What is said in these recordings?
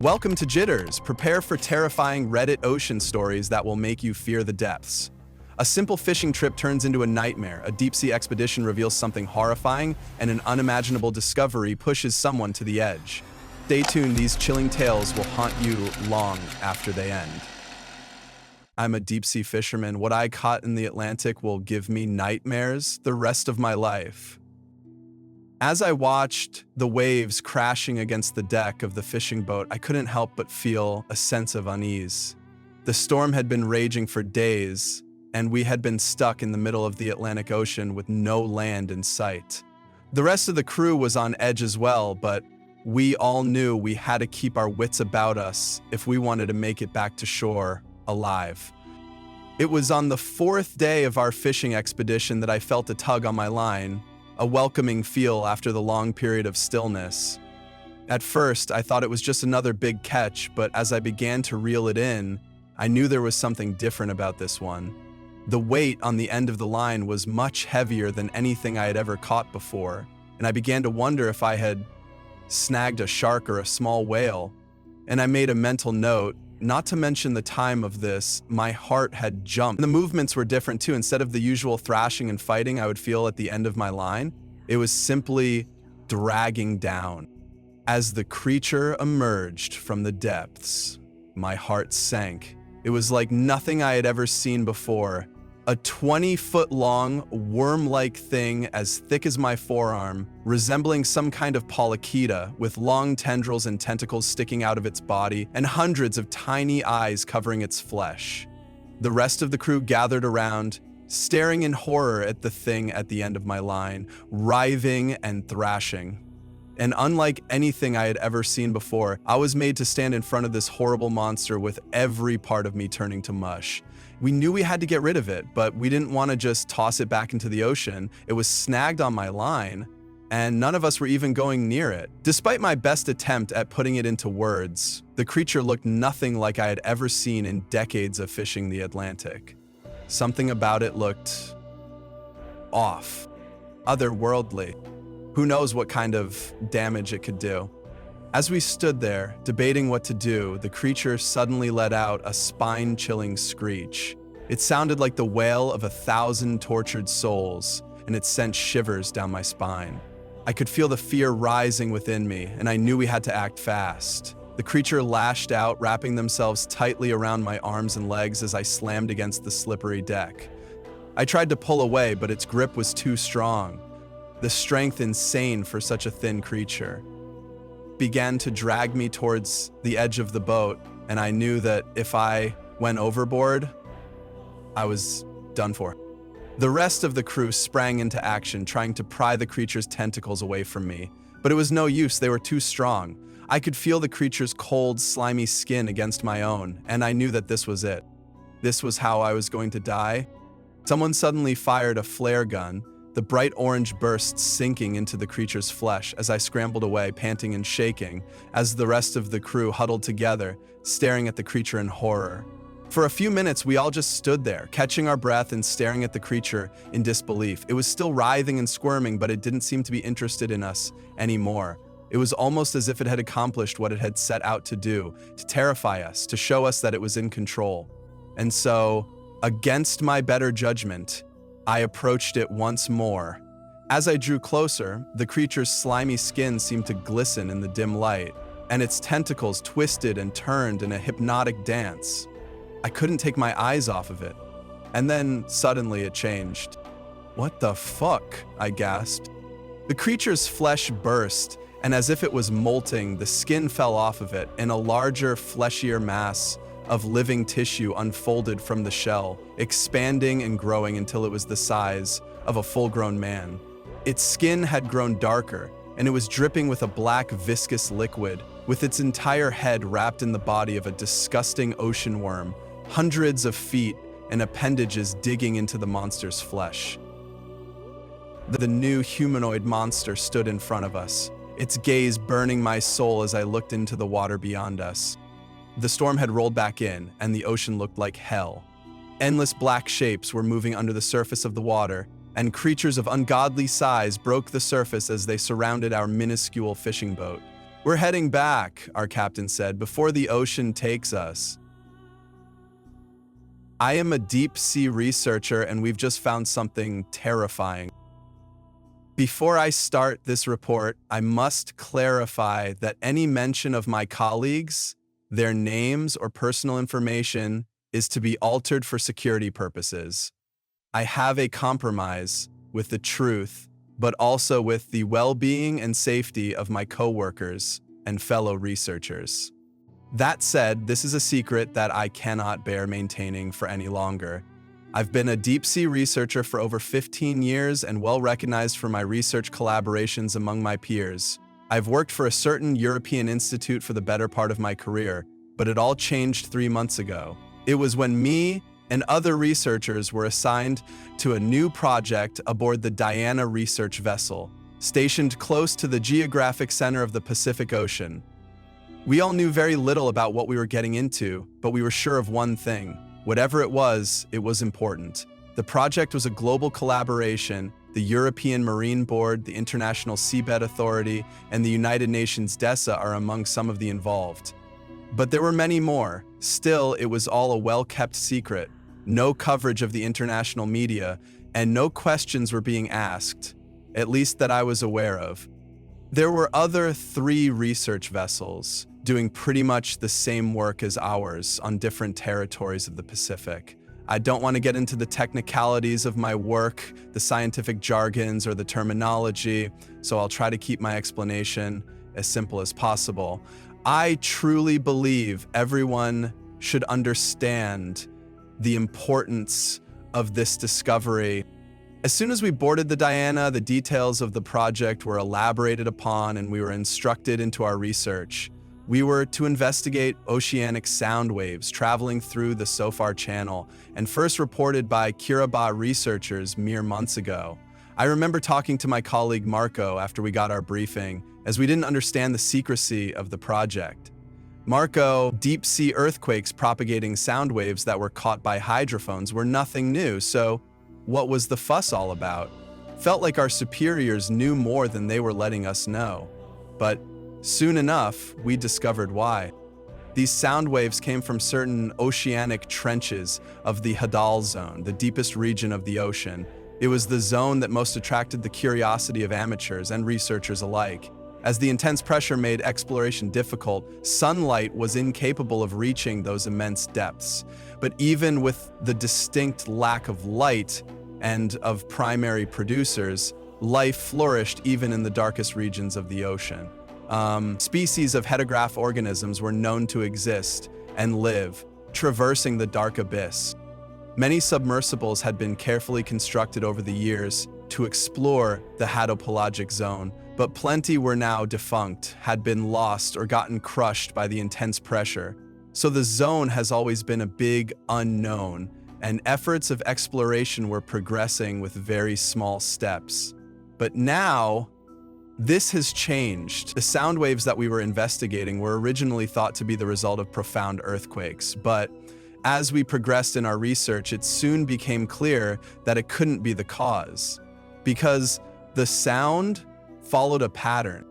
Welcome to Jitters. Prepare for terrifying Reddit ocean stories that will make you fear the depths. A simple fishing trip turns into a nightmare, a deep-sea expedition reveals something horrifying, and an unimaginable discovery pushes someone to the edge. Stay tuned, these chilling tales will haunt you long after they end. I'm a deep-sea fisherman. What I caught in the Atlantic will give me nightmares the rest of my life. As I watched the waves crashing against the deck of the fishing boat, I couldn't help but feel a sense of unease. The storm had been raging for days, and we had been stuck in the middle of the Atlantic Ocean with no land in sight. The rest of the crew was on edge as well, but we all knew we had to keep our wits about us if we wanted to make it back to shore alive. It was on the fourth day of our fishing expedition that I felt a tug on my line, a welcoming feel after the long period of stillness. At first, I thought it was just another big catch, but as I began to reel it in, I knew there was something different about this one. The weight on the end of the line was much heavier than anything I had ever caught before, and I began to wonder if I had snagged a shark or a small whale. And I made a mental note, not to mention the time of this, my heart had jumped. The movements were different too. Instead of the usual thrashing and fighting I would feel at the end of my line, it was simply dragging down. As the creature emerged from the depths, my heart sank. It was like nothing I had ever seen before. A 20-foot-long, worm-like thing as thick as my forearm, resembling some kind of polychaeta, with long tendrils and tentacles sticking out of its body, and hundreds of tiny eyes covering its flesh. The rest of the crew gathered around, staring in horror at the thing at the end of my line, writhing and thrashing. And unlike anything I had ever seen before, I was made to stand in front of this horrible monster with every part of me turning to mush. We knew we had to get rid of it, but we didn't want to just toss it back into the ocean. It was snagged on my line, and none of us were even going near it. Despite my best attempt at putting it into words, the creature looked nothing like I had ever seen in decades of fishing the Atlantic. Something about it looked off, otherworldly. Who knows what kind of damage it could do? As we stood there, debating what to do, the creature suddenly let out a spine-chilling screech. It sounded like the wail of 1,000 tortured souls, and it sent shivers down my spine. I could feel the fear rising within me, and I knew we had to act fast. The creature lashed out, wrapping themselves tightly around my arms and legs as I slammed against the slippery deck. I tried to pull away, but its grip was too strong. The strength insane for such a thin creature. Began to drag me towards the edge of the boat, and I knew that if I went overboard, I was done for. The rest of the crew sprang into action, trying to pry the creature's tentacles away from me, but it was no use, they were too strong. I could feel the creature's cold, slimy skin against my own, and I knew that this was it. This was how I was going to die. Someone suddenly fired a flare gun, the bright orange bursts sinking into the creature's flesh as I scrambled away, panting and shaking, as the rest of the crew huddled together, staring at the creature in horror. For a few minutes, we all just stood there, catching our breath and staring at the creature in disbelief. It was still writhing and squirming, but it didn't seem to be interested in us anymore. It was almost as if it had accomplished what it had set out to do, to terrify us, to show us that it was in control. And so, against my better judgment, I approached it once more. As I drew closer, the creature's slimy skin seemed to glisten in the dim light, and its tentacles twisted and turned in a hypnotic dance. I couldn't take my eyes off of it. And then, suddenly, it changed. "What the fuck?" I gasped. The creature's flesh burst, and as if it was molting, the skin fell off of it, and a larger, fleshier mass of living tissue unfolded from the shell, expanding and growing until it was the size of a full-grown man. Its skin had grown darker, and it was dripping with a black, viscous liquid, with its entire head wrapped in the body of a disgusting ocean worm, hundreds of feet and appendages digging into the monster's flesh. The new humanoid monster stood in front of us, its gaze burning my soul as I looked into the water beyond us. The storm had rolled back in, and the ocean looked like hell. Endless black shapes were moving under the surface of the water, and creatures of ungodly size broke the surface as they surrounded our minuscule fishing boat. "We're heading back," our captain said, "before the ocean takes us. I am a deep-sea researcher and we've just found something terrifying. Before I start this report, I must clarify that any mention of my colleagues, their names, or personal information is to be altered for security purposes. I have a compromise with the truth, but also with the well-being and safety of my coworkers and fellow researchers. That said, this is a secret that I cannot bear maintaining for any longer. I've been a deep-sea researcher for over 15 years and well-recognized for my research collaborations among my peers. I've worked for a certain European institute for the better part of my career, but it all changed 3 months ago. It was when me and other researchers were assigned to a new project aboard the Diana research vessel, stationed close to the geographic center of the Pacific Ocean. We all knew very little about what we were getting into, but we were sure of one thing. Whatever it was important. The project was a global collaboration. The European Marine Board, the International Seabed Authority, and the United Nations DESA are among some of the involved. But there were many more. Still, it was all a well-kept secret. No coverage of the international media, and no questions were being asked, at least that I was aware of. There were other 3 research vessels doing pretty much the same work as ours on different territories of the Pacific. I don't want to get into the technicalities of my work, the scientific jargons, or the terminology, so I'll try to keep my explanation as simple as possible. I truly believe everyone should understand the importance of this discovery. As soon as we boarded the Diana, the details of the project were elaborated upon and we were instructed into our research. We were to investigate oceanic sound waves traveling through the SOFAR channel and first reported by Kiribati researchers mere months ago. I remember talking to my colleague Marco after we got our briefing, as we didn't understand the secrecy of the project. Marco, deep-sea earthquakes propagating sound waves that were caught by hydrophones were nothing new, so what was the fuss all about? Felt like our superiors knew more than they were letting us know. But soon enough, we discovered why. These sound waves came from certain oceanic trenches of the Hadal Zone, the deepest region of the ocean. It was the zone that most attracted the curiosity of amateurs and researchers alike. As the intense pressure made exploration difficult, sunlight was incapable of reaching those immense depths. But even with the distinct lack of light and of primary producers, life flourished even in the darkest regions of the ocean. Species of heterograph organisms were known to exist and live, traversing the dark abyss. Many submersibles had been carefully constructed over the years to explore the hadopelagic zone, but plenty were now defunct, had been lost, or gotten crushed by the intense pressure. So the zone has always been a big unknown, and efforts of exploration were progressing with very small steps. But now, this has changed. The sound waves that we were investigating were originally thought to be the result of profound earthquakes, but as we progressed in our research, it soon became clear that it couldn't be the cause, because the sound followed a pattern.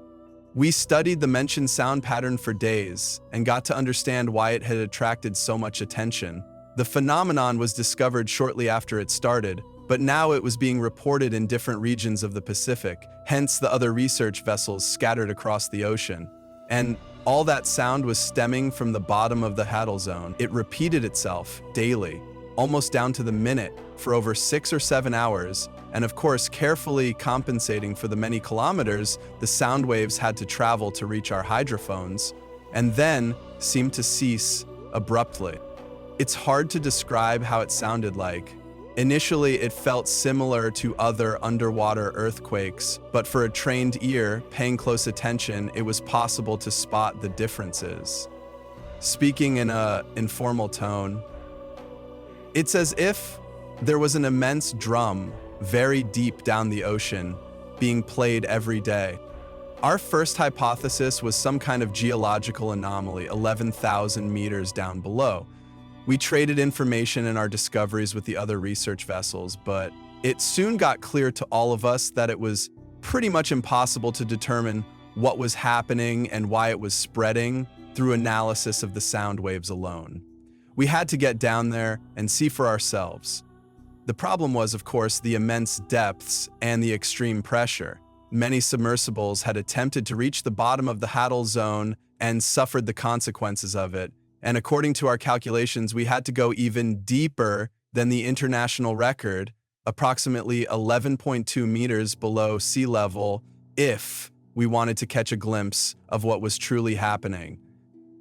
We studied the mentioned sound pattern for days and got to understand why it had attracted so much attention. The phenomenon was discovered shortly after it started, but now it was being reported in different regions of the Pacific, hence the other research vessels scattered across the ocean. And all that sound was stemming from the bottom of the Hadal Zone. It repeated itself daily, almost down to the minute, for over 6 or 7 hours, and of course, carefully compensating for the many kilometers the sound waves had to travel to reach our hydrophones, and then seemed to cease abruptly. It's hard to describe how it sounded like. Initially, it felt similar to other underwater earthquakes, but for a trained ear, paying close attention, it was possible to spot the differences. Speaking in an informal tone, it's as if there was an immense drum very deep down the ocean being played every day. Our first hypothesis was some kind of geological anomaly 11,000 meters down below. We traded information in our discoveries with the other research vessels, but it soon got clear to all of us that it was pretty much impossible to determine what was happening and why it was spreading through analysis of the sound waves alone. We had to get down there and see for ourselves. The problem was, of course, the immense depths and the extreme pressure. Many submersibles had attempted to reach the bottom of the Hadal zone and suffered the consequences of it. And according to our calculations, we had to go even deeper than the international record, approximately 11.2 meters below sea level, if we wanted to catch a glimpse of what was truly happening.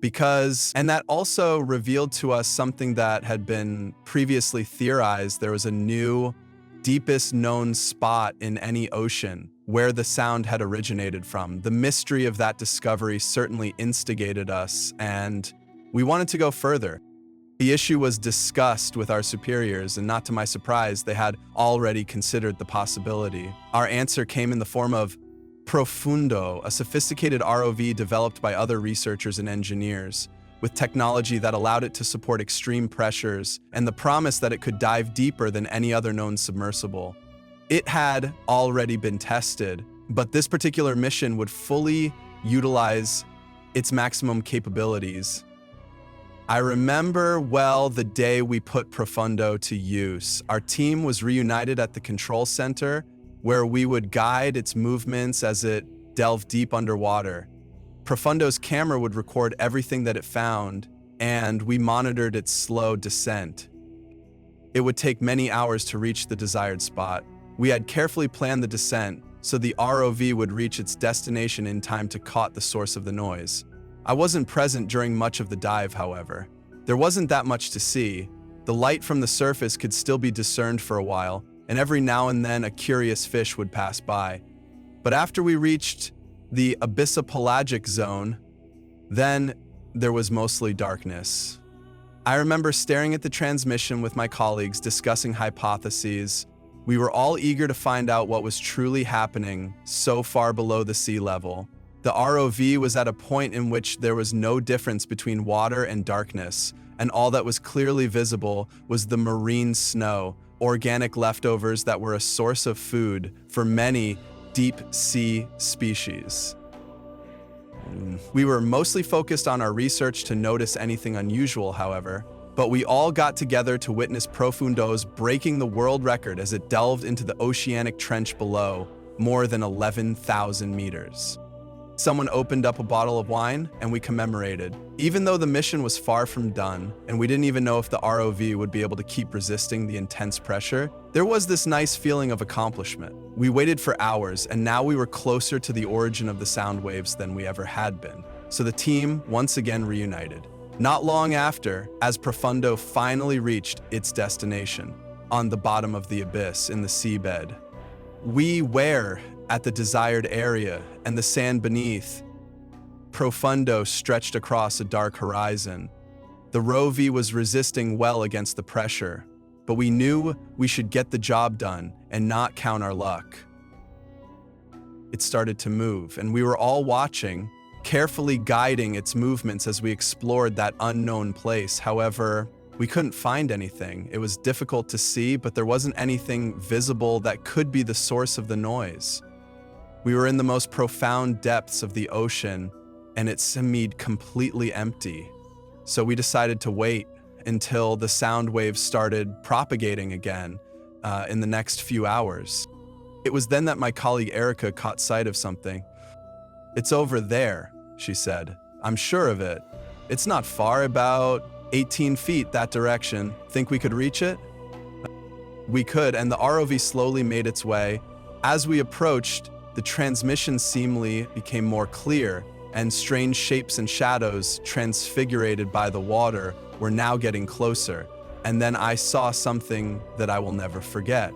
And that also revealed to us something that had been previously theorized. There was a new, deepest known spot in any ocean where the sound had originated from. The mystery of that discovery certainly instigated us, and we wanted to go further. The issue was discussed with our superiors, and not to my surprise, they had already considered the possibility. Our answer came in the form of Profundo, a sophisticated ROV developed by other researchers and engineers, with technology that allowed it to support extreme pressures and the promise that it could dive deeper than any other known submersible. It had already been tested, but this particular mission would fully utilize its maximum capabilities. I remember well the day we put Profundo to use. Our team was reunited at the control center, where we would guide its movements as it delved deep underwater. Profundo's camera would record everything that it found, and we monitored its slow descent. It would take many hours to reach the desired spot. We had carefully planned the descent so the ROV would reach its destination in time to catch the source of the noise. I wasn't present during much of the dive, however. There wasn't that much to see. The light from the surface could still be discerned for a while, and every now and then a curious fish would pass by. But after we reached the abyssopelagic zone, then there was mostly darkness. I remember staring at the transmission with my colleagues, discussing hypotheses. We were all eager to find out what was truly happening so far below the sea level. The ROV was at a point in which there was no difference between water and darkness, and all that was clearly visible was the marine snow, organic leftovers that were a source of food for many deep-sea species. We were mostly focused on our research to notice anything unusual, however, but we all got together to witness Profundo's breaking the world record as it delved into the oceanic trench below, more than 11,000 meters. Someone opened up a bottle of wine, and we commemorated. Even though the mission was far from done, and we didn't even know if the ROV would be able to keep resisting the intense pressure, there was this nice feeling of accomplishment. We waited for hours, and now we were closer to the origin of the sound waves than we ever had been. So the team once again reunited. Not long after, as Profundo finally reached its destination, on the bottom of the abyss in the seabed, we were at the desired area, and the sand beneath Profundo stretched across a dark horizon. The ROV was resisting well against the pressure, but we knew we should get the job done and not count our luck. It started to move, and we were all watching, carefully guiding its movements as we explored that unknown place. However, we couldn't find anything. It was difficult to see, but there wasn't anything visible that could be the source of the noise. We were in the most profound depths of the ocean, and it seemed completely empty. So we decided to wait until the sound waves started propagating again in the next few hours. It was then that my colleague Erica caught sight of something. "It's over there," she said. "I'm sure of it. It's not far, about 18 feet that direction. Think we could reach it?" We could, and the ROV slowly made its way. As we approached, the transmission seemingly became more clear, and strange shapes and shadows transfigured by the water were now getting closer. And then I saw something that I will never forget.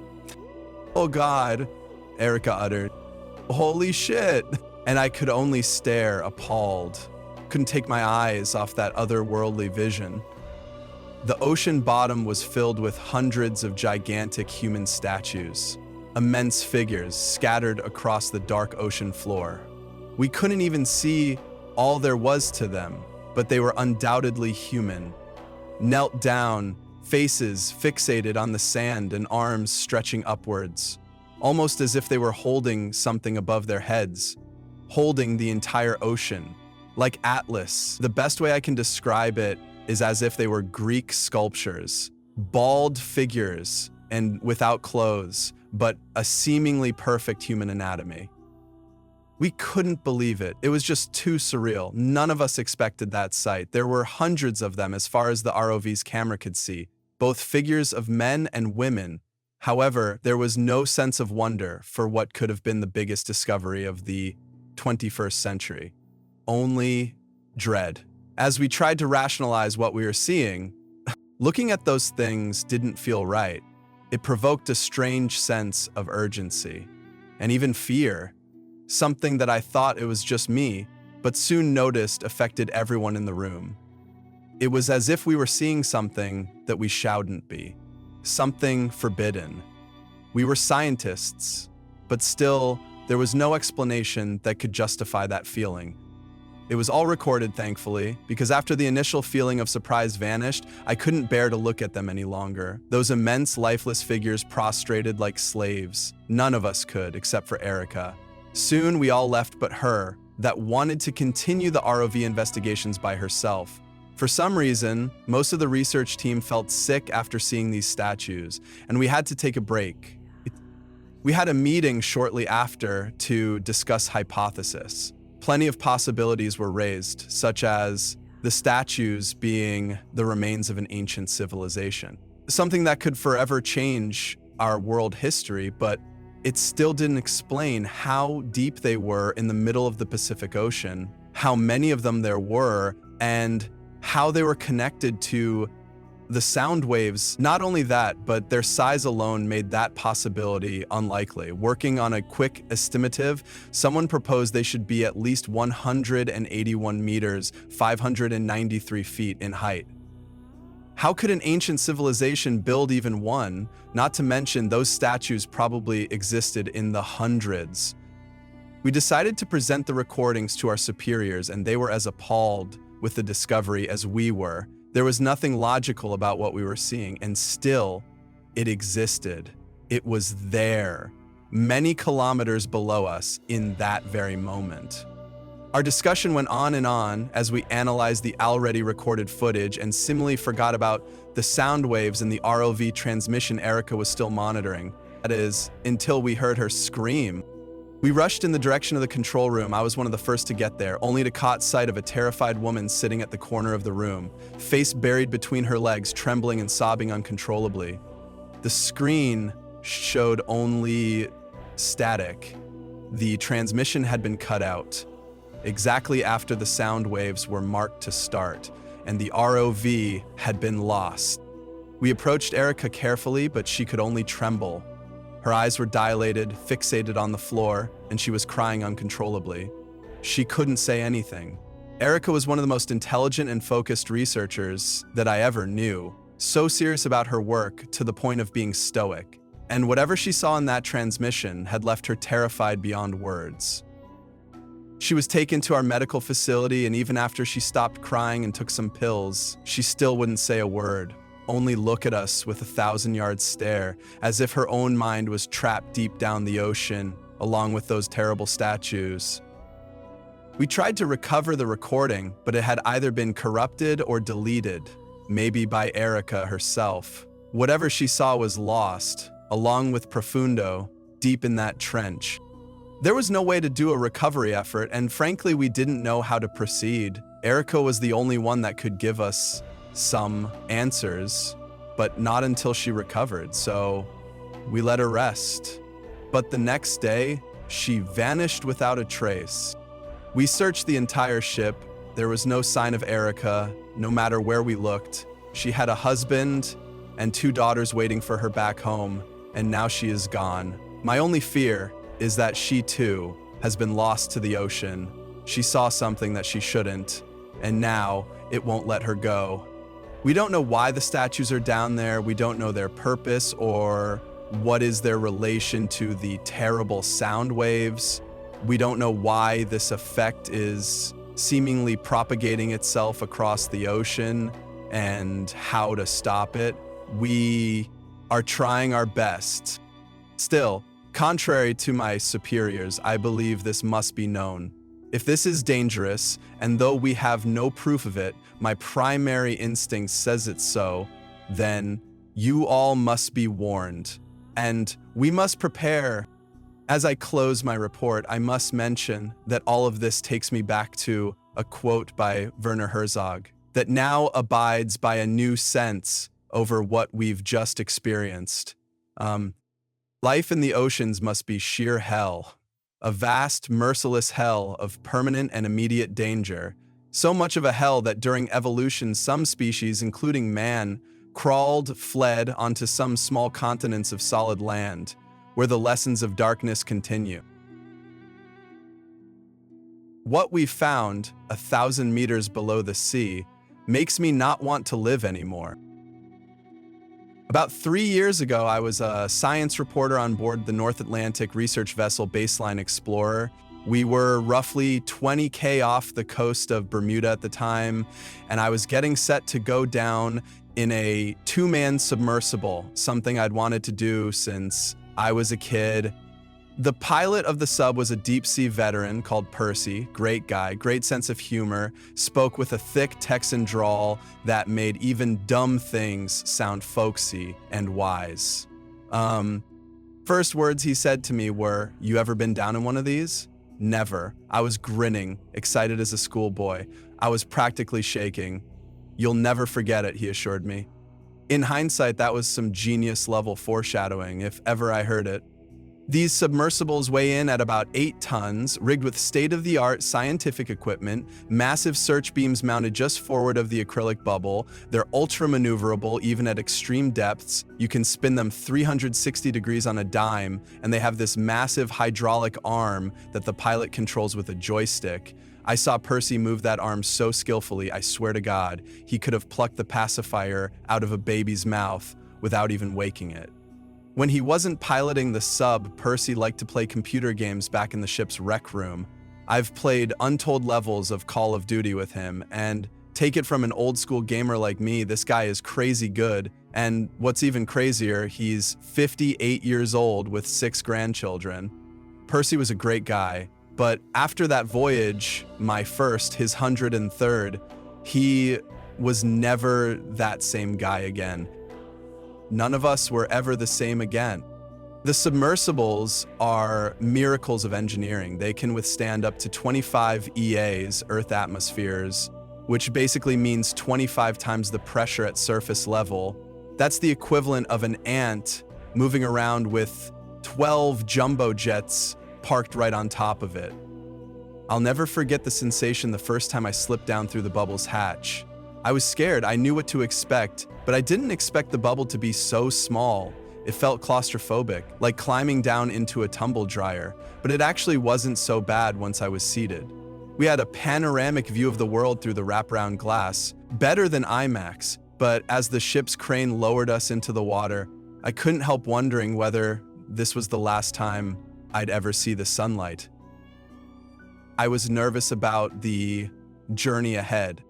"Oh God," Erica uttered. "Holy shit." And I could only stare, appalled. Couldn't take my eyes off that otherworldly vision. The ocean bottom was filled with hundreds of gigantic human statues, immense figures scattered across the dark ocean floor. We couldn't even see all there was to them, but they were undoubtedly human. Knelt down, faces fixated on the sand and arms stretching upwards, almost as if they were holding something above their heads. holding the entire ocean. Like Atlas, the best way I can describe it is as if they were Greek sculptures, bald figures and without clothes, but a seemingly perfect human anatomy. We couldn't believe it. It was just too surreal. None of us expected that sight. There were hundreds of them as far as the ROV's camera could see, both figures of men and women. However, there was no sense of wonder for what could have been the biggest discovery of the 21st century. Only dread. As we tried to rationalize what we were seeing, looking at those things didn't feel right. It provoked a strange sense of urgency and even fear, something that I thought it was just me, but soon noticed affected everyone in the room. It was as if we were seeing something that we shouldn't be, something forbidden. We were scientists, but still, there was no explanation that could justify that feeling. It was all recorded, thankfully, because after the initial feeling of surprise vanished, I couldn't bear to look at them any longer. Those immense, lifeless figures prostrated like slaves. None of us could, except for Erica. Soon, we all left but her, that wanted to continue the ROV investigations by herself. For some reason, most of the research team felt sick after seeing these statues, and we had to take a break. We had a meeting shortly after to discuss hypotheses. Plenty of possibilities were raised, such as the statues being the remains of an ancient civilization. Something that could forever change our world history, but it still didn't explain how deep they were in the middle of the Pacific Ocean, how many of them there were, and how they were connected to the sound waves. Not only that, but their size alone made that possibility unlikely. Working on a quick estimative, someone proposed they should be at least 181 meters, 593 feet in height. How could an ancient civilization build even one? Not to mention those statues probably existed in the hundreds. We decided to present the recordings to our superiors, and they were as appalled with the discovery as we were. There was nothing logical about what we were seeing, and still, it existed. It was there, many kilometers below us in that very moment. Our discussion went on and on as we analyzed the already recorded footage and seemingly forgot about the sound waves in the ROV transmission Erica was still monitoring. That is, until we heard her scream. We rushed in the direction of the control room. I was one of the first to get there, only to catch sight of a terrified woman sitting at the corner of the room, face buried between her legs, trembling and sobbing uncontrollably. The screen showed only static. The transmission had been cut out exactly after the sound waves were marked to start, and the ROV had been lost. We approached Erica carefully, but she could only tremble. Her eyes were dilated, fixated on the floor, and she was crying uncontrollably. She couldn't say anything. Erica was one of the most intelligent and focused researchers that I ever knew, so serious about her work to the point of being stoic. And whatever she saw in that transmission had left her terrified beyond words. She was taken to our medical facility, and even after she stopped crying and took some pills, she still wouldn't say a word. Only look at us with a 1,000-yard stare, as if her own mind was trapped deep down the ocean, along with those terrible statues. We tried to recover the recording, but it had either been corrupted or deleted, maybe by Erica herself. Whatever she saw was lost, along with Profundo, deep in that trench. There was no way to do a recovery effort, and frankly, we didn't know how to proceed. Erica was the only one that could give us some answers, but not until she recovered, so we let her rest. But the next day, she vanished without a trace. We searched the entire ship. There was no sign of Erica, no matter where we looked. She had a husband and 2 daughters waiting for her back home, and now she is gone. My only fear is that she too has been lost to the ocean. She saw something that she shouldn't, and now it won't let her go. We don't know why the statues are down there. We don't know their purpose or what is their relation to the terrible sound waves. We don't know why this effect is seemingly propagating itself across the ocean and how to stop it. We are trying our best. Still, contrary to my superiors, I believe this must be known. If this is dangerous, and though we have no proof of it, my primary instinct says it's so, then you all must be warned. And we must prepare. As I close my report, I must mention that all of this takes me back to a quote by Werner Herzog that now abides by a new sense over what we've just experienced. Life in the oceans must be sheer hell, a vast, merciless hell of permanent and immediate danger. So much of a hell that during evolution, some species, including man, crawled, fled onto some small continents of solid land, where the lessons of darkness continue. What we found, 1,000 meters below the sea, makes me not want to live anymore. About 3 years ago, I was a science reporter on board the North Atlantic research vessel Baseline Explorer. We were roughly 20K off the coast of Bermuda at the time, and I was getting set to go down in a 2-man submersible, something I'd wanted to do since I was a kid. The pilot of the sub was a deep-sea veteran called Percy, great guy, great sense of humor, spoke with a thick Texan drawl that made even dumb things sound folksy and wise. First words he said to me were, "You ever been down in one of these?" Never. I was grinning, excited as a schoolboy. I was practically shaking. "You'll never forget it," he assured me. In hindsight, that was some genius-level foreshadowing, if ever I heard it. These submersibles weigh in at about 8 tons, rigged with state-of-the-art scientific equipment, massive search beams mounted just forward of the acrylic bubble. They're ultra-maneuverable even at extreme depths. You can spin them 360 degrees on a dime, and they have this massive hydraulic arm that the pilot controls with a joystick. I saw Percy move that arm so skillfully, I swear to God, he could have plucked the pacifier out of a baby's mouth without even waking it. When he wasn't piloting the sub, Percy liked to play computer games back in the ship's rec room. I've played untold levels of Call of Duty with him, and take it from an old-school gamer like me, this guy is crazy good, and what's even crazier, he's 58 years old with 6 grandchildren. Percy was a great guy, but after that voyage, my first, his 103rd, he was never that same guy again. None of us were ever the same again. The submersibles are miracles of engineering. They can withstand up to 25 EAs, Earth atmospheres, which basically means 25 times the pressure at surface level. That's the equivalent of an ant moving around with 12 jumbo jets parked right on top of it. I'll never forget the sensation the first time I slipped down through the bubble's hatch. I was scared, I knew what to expect, but I didn't expect the bubble to be so small. It felt claustrophobic, like climbing down into a tumble dryer, but it actually wasn't so bad once I was seated. We had a panoramic view of the world through the wraparound glass, better than IMAX, but as the ship's crane lowered us into the water, I couldn't help wondering whether this was the last time I'd ever see the sunlight. I was nervous about the journey ahead.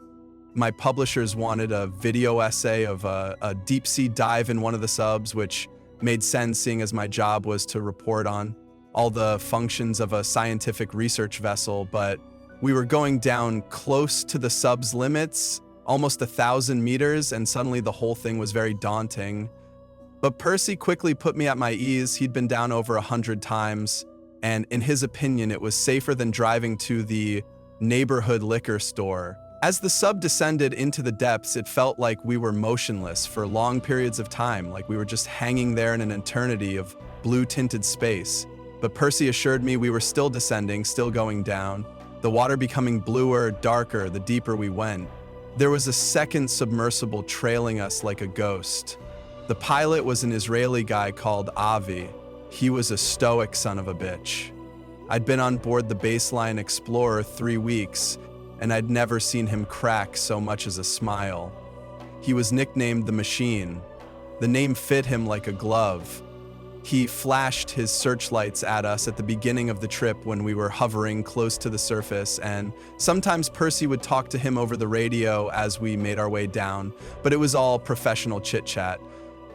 My publishers wanted a video essay of a deep-sea dive in one of the subs, which made sense seeing as my job was to report on all the functions of a scientific research vessel, but we were going down close to the sub's limits, almost 1,000 meters, and suddenly the whole thing was very daunting. But Percy quickly put me at my ease. He'd been down over 100 times, and in his opinion, it was safer than driving to the neighborhood liquor store. As the sub descended into the depths, it felt like we were motionless for long periods of time, like we were just hanging there in an eternity of blue-tinted space. But Percy assured me we were still descending, still going down, the water becoming bluer, darker, the deeper we went. There was a second submersible trailing us like a ghost. The pilot was an Israeli guy called Avi. He was a stoic son of a bitch. I'd been on board the Baseline Explorer 3 weeks, and I'd never seen him crack so much as a smile. He was nicknamed the Machine. The name fit him like a glove. He flashed his searchlights at us at the beginning of the trip when we were hovering close to the surface, and sometimes Percy would talk to him over the radio as we made our way down, but it was all professional chit-chat.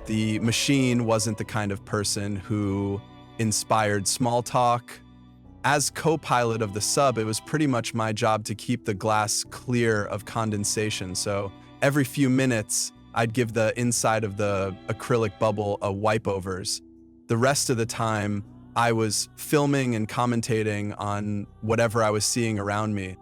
The Machine wasn't the kind of person who inspired small talk. As co-pilot of the sub, it was pretty much my job to keep the glass clear of condensation. So every few minutes, I'd give the inside of the acrylic bubble a wipe-overs. The rest of the time, I was filming and commentating on whatever I was seeing around me.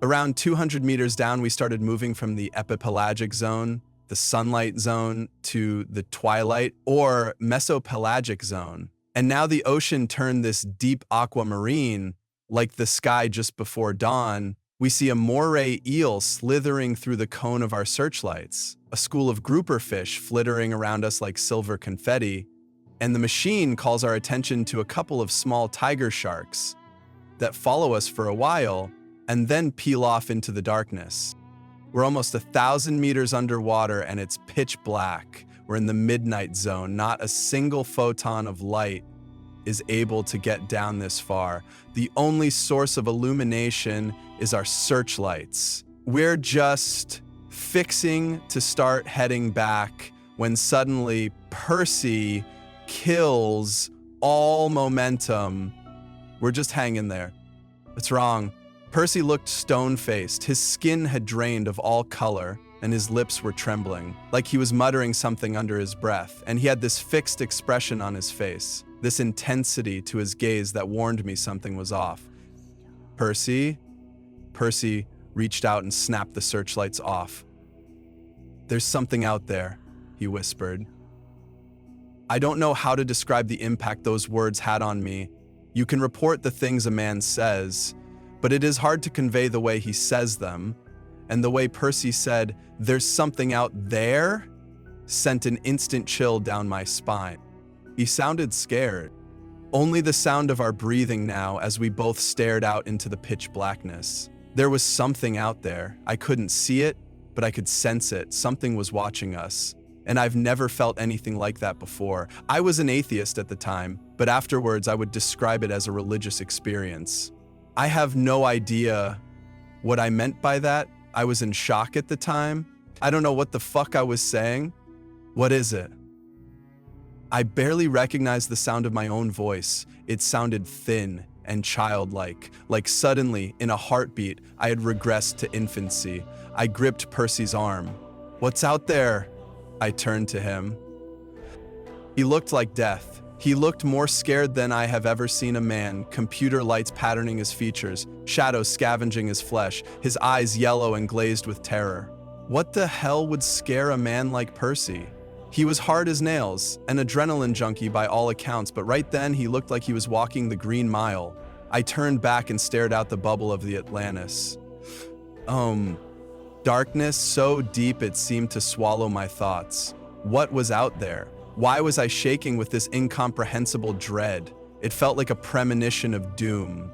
Around 200 meters down, we started moving from the epipelagic zone, the sunlight zone, to the twilight or mesopelagic zone. And now the ocean turned this deep aquamarine, like the sky just before dawn. We see a moray eel slithering through the cone of our searchlights, a school of grouper fish flittering around us like silver confetti, and the machine calls our attention to a couple of small tiger sharks that follow us for a while and then peel off into the darkness. We're almost 1,000 meters underwater and it's pitch black. We're in the midnight zone. Not a single photon of light is able to get down this far. The only source of illumination is our searchlights. We're just fixing to start heading back when suddenly Percy kills all momentum. We're just hanging there. It's wrong. Percy looked stone-faced. His skin had drained of all color, and his lips were trembling, like he was muttering something under his breath, and he had this fixed expression on his face, this intensity to his gaze that warned me something was off. Percy? Percy reached out and snapped the searchlights off. "There's something out there," he whispered. I don't know how to describe the impact those words had on me. You can report the things a man says, but it is hard to convey the way he says them, and the way Percy said, "There's something out there," sent an instant chill down my spine. He sounded scared. Only the sound of our breathing now as we both stared out into the pitch blackness. There was something out there. I couldn't see it, but I could sense it. Something was watching us. And I've never felt anything like that before. I was an atheist at the time, but afterwards I would describe it as a religious experience. I have no idea what I meant by that. I was in shock at the time. I don't know what the fuck I was saying. What is it? I barely recognized the sound of my own voice. It sounded thin and childlike, like suddenly, in a heartbeat, I had regressed to infancy. I gripped Percy's arm. "What's out there?" I turned to him. He looked like death. He looked more scared than I have ever seen a man, computer lights patterning his features, shadows scavenging his flesh, his eyes yellow and glazed with terror. What the hell would scare a man like Percy? He was hard as nails, an adrenaline junkie by all accounts, but right then he looked like he was walking the Green Mile. I turned back and stared out the bubble of the Atlantis. Darkness so deep it seemed to swallow my thoughts. What was out there? Why was I shaking with this incomprehensible dread? It felt like a premonition of doom.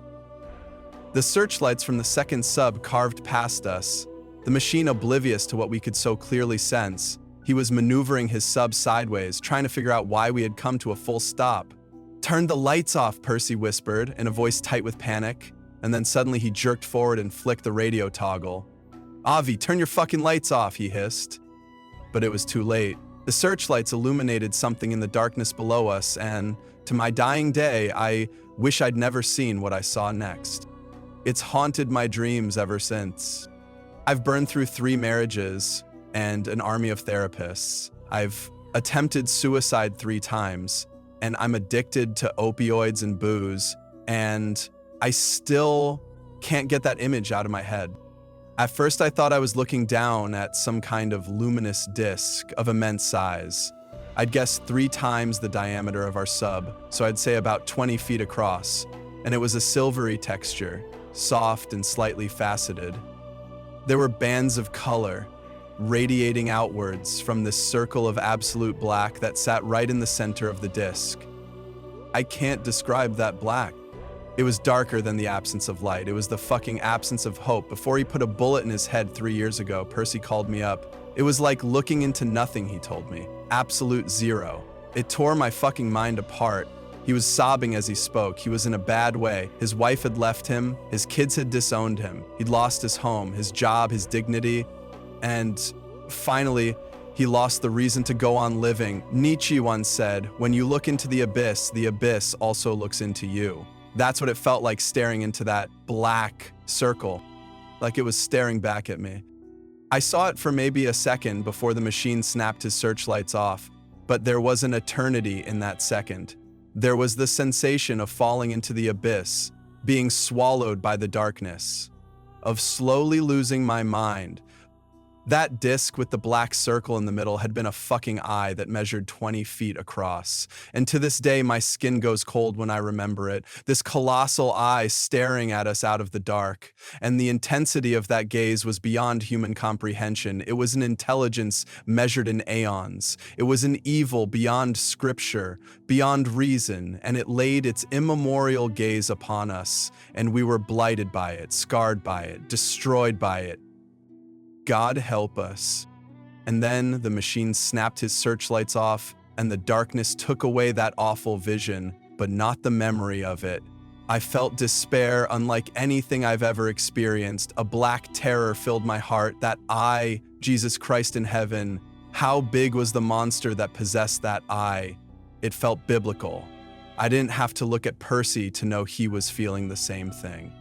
The searchlights from the second sub carved past us, the machine oblivious to what we could so clearly sense. He was maneuvering his sub sideways, trying to figure out why we had come to a full stop. "Turn the lights off," Percy whispered, in a voice tight with panic, and then suddenly he jerked forward and flicked the radio toggle. "Avi, turn your fucking lights off," he hissed. But it was too late. The searchlights illuminated something in the darkness below us, and to my dying day, I wish I'd never seen what I saw next. It's haunted my dreams ever since. I've burned through 3 marriages and an army of therapists. I've attempted suicide 3 times, and I'm addicted to opioids and booze, and I still can't get that image out of my head. At first, I thought I was looking down at some kind of luminous disk of immense size. I'd guess 3 times the diameter of our sub, so I'd say about 20 feet across, and it was a silvery texture, soft and slightly faceted. There were bands of color radiating outwards from this circle of absolute black that sat right in the center of the disk. I can't describe that black. It was darker than the absence of light. It was the fucking absence of hope. Before he put a bullet in his head 3 years ago, Percy called me up. It was like looking into nothing, he told me. Absolute zero. It tore my fucking mind apart. He was sobbing as he spoke. He was in a bad way. His wife had left him. His kids had disowned him. He'd lost his home, his job, his dignity. And finally, he lost the reason to go on living. Nietzsche once said, "When you look into the abyss also looks into you." That's what it felt like, staring into that black circle, like it was staring back at me. I saw it for maybe a second before the machine snapped his searchlights off, but there was an eternity in that second. There was the sensation of falling into the abyss, being swallowed by the darkness, of slowly losing my mind. That disc with the black circle in the middle had been a fucking eye that measured 20 feet across. And to this day, my skin goes cold when I remember it. This colossal eye staring at us out of the dark. And the intensity of that gaze was beyond human comprehension. It was an intelligence measured in aeons. It was an evil beyond scripture, beyond reason, and it laid its immemorial gaze upon us. And we were blighted by it, scarred by it, destroyed by it. God help us. And then the machine snapped his searchlights off, and the darkness took away that awful vision, but not the memory of it. I felt despair unlike anything I've ever experienced. A black terror filled my heart. That eye, Jesus Christ in heaven, how big was the monster that possessed that eye? It felt biblical. I didn't have to look at Percy to know he was feeling the same thing.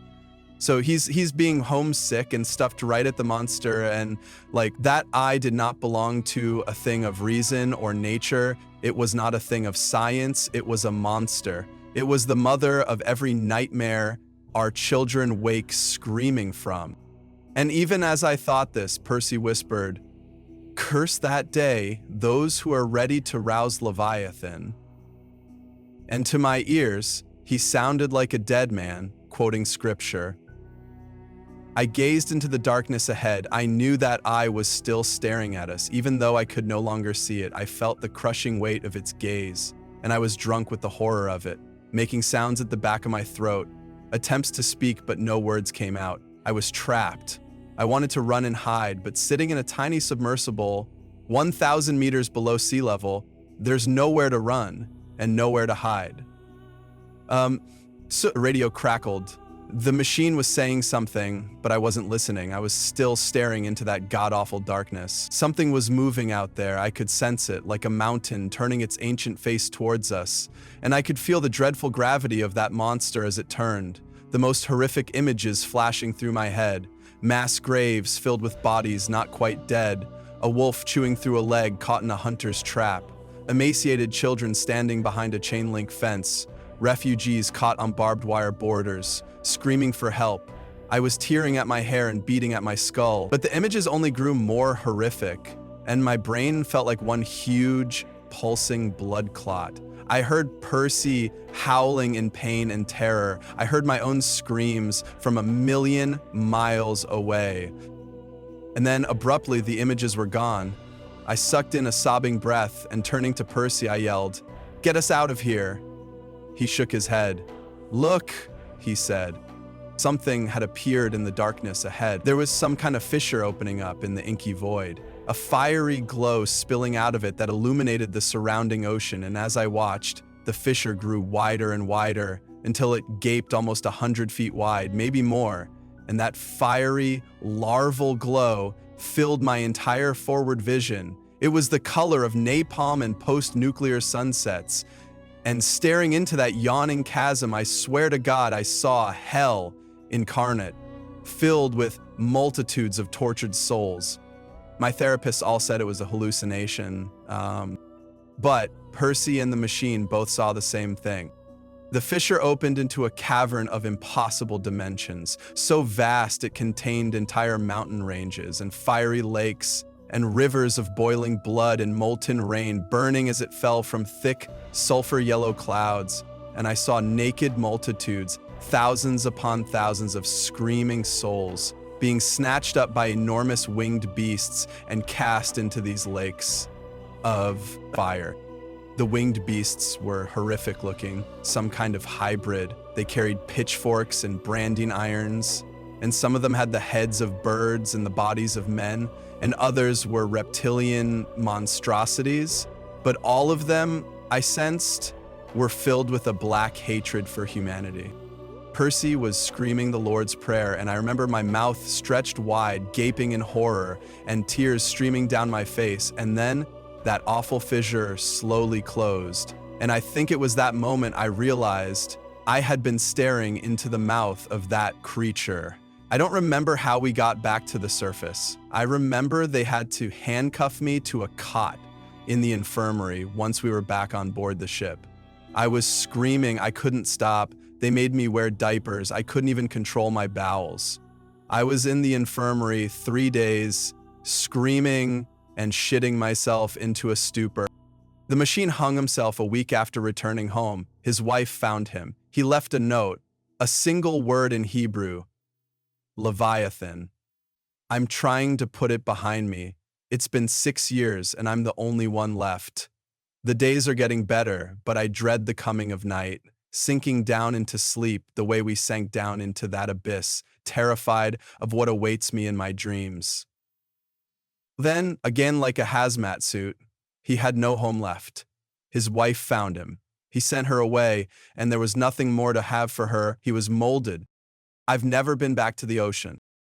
So he's being homesick and stuffed right at the monster, and like that eye did not belong to a thing of reason or nature. It was not a thing of science. It was a monster. It was the mother of every nightmare our children wake screaming from. And even as I thought this, Percy whispered, "Curse that day, those who are ready to rouse Leviathan." And to my ears, he sounded like a dead man, quoting scripture. I gazed into the darkness ahead. I knew that eye was still staring at us. Even though I could no longer see it, I felt the crushing weight of its gaze, and I was drunk with the horror of it, making sounds at the back of my throat, attempts to speak, but no words came out. I was trapped. I wanted to run and hide, but sitting in a tiny submersible, 1,000 meters below sea level, there's nowhere to run and nowhere to hide. So the radio crackled. The machine was saying something, but I wasn't listening. I was still staring into that god-awful darkness. Something was moving out there. I could sense it, like a mountain turning its ancient face towards us. And I could feel the dreadful gravity of that monster as it turned. The most horrific images flashing through my head. Mass graves filled with bodies not quite dead. A wolf chewing through a leg caught in a hunter's trap. Emaciated children standing behind a chain-link fence. Refugees caught on barbed wire borders, screaming for help. I was tearing at my hair and beating at my skull, but the images only grew more horrific, and my brain felt like one huge, pulsing blood clot. I heard Percy howling in pain and terror. I heard my own screams from a million miles away. And then, abruptly, the images were gone. I sucked in a sobbing breath, and turning to Percy, I yelled, "Get us out of here!" He shook his head. "Look," he said. Something had appeared in the darkness ahead. There was some kind of fissure opening up in the inky void, a fiery glow spilling out of it that illuminated the surrounding ocean, and as I watched, the fissure grew wider and wider until it gaped almost 100 feet wide, maybe more, and that fiery, larval glow filled my entire forward vision. It was the color of napalm and post-nuclear sunsets. And staring into that yawning chasm, I swear to God, I saw hell incarnate, filled with multitudes of tortured souls. My therapists all said it was a hallucination, but Percy and the machine both saw the same thing. The fissure opened into a cavern of impossible dimensions, so vast it contained entire mountain ranges and fiery lakes and rivers of boiling blood and molten rain burning as it fell from thick, sulfur-yellow clouds, and I saw naked multitudes, thousands upon thousands of screaming souls, being snatched up by enormous winged beasts and cast into these lakes of fire. The winged beasts were horrific looking, some kind of hybrid. They carried pitchforks and branding irons, and some of them had the heads of birds and the bodies of men, and others were reptilian monstrosities, but all of them, I sensed, were filled with a black hatred for humanity. Percy was screaming the Lord's Prayer, and I remember my mouth stretched wide, gaping in horror, and tears streaming down my face, and then that awful fissure slowly closed. And I think it was that moment I realized I had been staring into the mouth of that creature. I don't remember how we got back to the surface. I remember they had to handcuff me to a cot in the infirmary once we were back on board the ship. I was screaming, I couldn't stop. They made me wear diapers. I couldn't even control my bowels. I was in the infirmary 3 days, screaming and shitting myself into a stupor. The machine hung himself a week after returning home. His wife found him. He left a note, a single word in Hebrew, Leviathan. I'm trying to put it behind me. It's been 6 years and I'm the only one left. The days are getting better, but I dread the coming of night, sinking down into sleep the way we sank down into that abyss, terrified of what awaits me in my dreams. Then, again like a hazmat suit, he had no home left. His wife found him. He sent her away, and there was nothing more to have for her. He was molded. I've never been back to the ocean.